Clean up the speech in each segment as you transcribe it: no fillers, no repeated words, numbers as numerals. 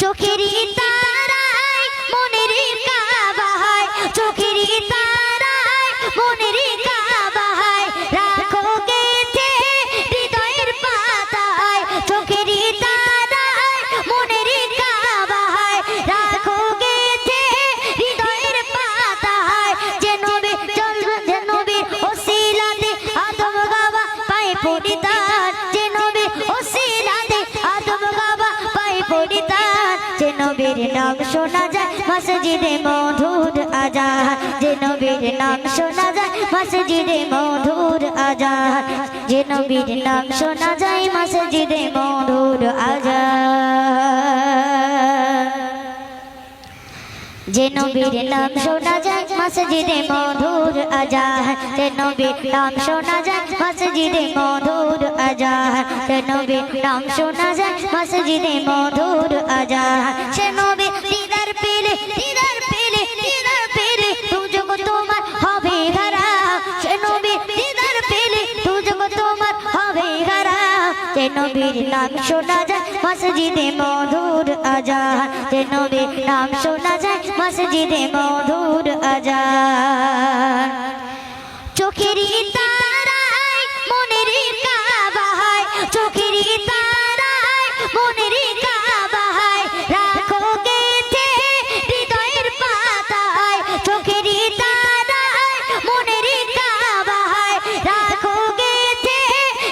চোখেরই তারায় মনের কাবায়, চোখেরই তারায় মনের কাবায়, রাখো গেথে হৃদয়ের পাতায়। চোখেরই তারায় মনের কাবায়, রাখো গেথে হৃদয়ের পাতায়। যে নবী চলবেন, যে নবীর ওসিলাতে আদম বাবা পায়ে পড়িতার, যে নবীর ওসিলাতে আদম বাবা পায়ে পড়িতার। যে নবীর নাম শোনা যায় মসজিদে মধুর আজান, যে নবীর নাম শোনা যায় মসজিদে মধুর আজান, যে নবীর নাম শোনা যায় মসজিদে মধুর আজান, যে নবীর নাম শোনা যায় মসজিদে মধুর আজান, যে নবীর নাম শোনা যায় মসজিদে মধুর আজান, যে নবীর নাম শোনা যায় মসজিদে মধুর আজান। সে নবী দিদার পেলে, দিদার পেলে, দিদার পেলে দুজগ তোমার হবে হারা, সে নবী দিদার পেলে দুজগ তোমার হবে হারা। যে নবীর নাম শোনা যায় মসজিদে মধুর আজান, যে নবীর নাম শোনা যায় মসজিদে মধুর আজান। চোখেরই তারায় মনের কাবায়, চোখেরই তারায় মনের কাবায়, রাখো গেথে হৃদয়ের পাতায়। চোখেরই তারায় মনের কাবায়, রাখো গেথে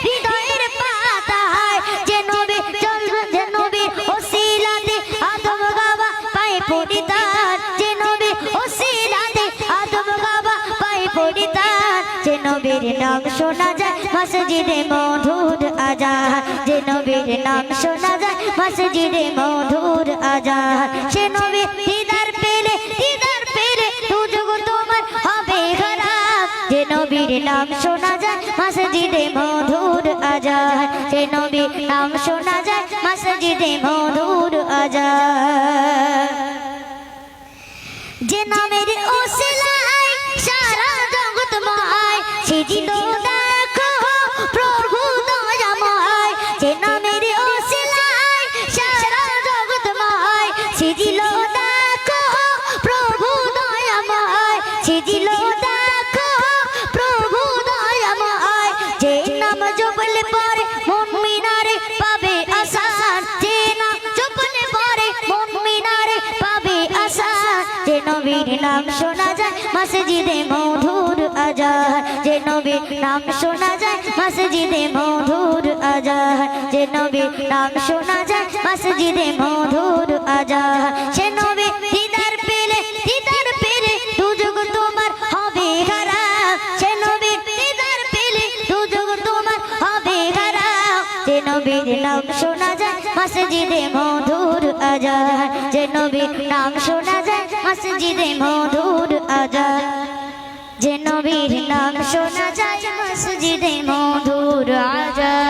হৃদয়ের পাতায়। যে নবী চলবেন, যে নবীর ওসিলাতে আদম বাবা পায়ে পড়িতার, যে নবীর ওসিলাতে আদম বাবা পায়ে পড়িতার। যে নবীর নাম শোনা যায় মসজিদে মধুর আজান, যে নবীর নাম শোনা যায় মসজিদে মধুর আজান। সে নবী দিদার পেলে, দিদার পেলে দুজগ তোমার হবে খারাপ। যে নবীর নাম শোনা যায় মসজিদে মধুর আজান, যে নবীর নাম শোনা যায় মসজিদে মধুর আজান। যে নামের ওসিলায় সারা জগৎ ময় সেজিল দেখো প্রভু দয়াময়। যে নামের ওসিলায় সারা জগৎ ময় সেজিল দেখো প্রভু দয়াময়, সেজিল দেখো প্রভু দয়াময়। যে নাম জপলে পরে মুমিনারে পাবে আসান, যে নাম জপলে পরে মুমিনারে পাবে আসান। যে নবীর নাম শোনা যায় মসজিদে মধুর আজান, যে নবীর নাম শোনা যায় মসজিদে মধুর আজান, যে নবীর নাম শোনা যায় মসজিদে মধুর আজান। সে নবী দিদার পেলে, দিদার পেলে দুজগ তোমার হবে খারাপ, সে নবী দিদার পেলে দুজগ তোমার হবে খারাপ। যে নবীর নাম শোনা যায় মসজিদে মধুর আজান, যে নবীর নাম শোনা যায় মসজিদে মধুর আজান, যে নবীর নাম শোনা যায় মসজিদে মধুর আজান।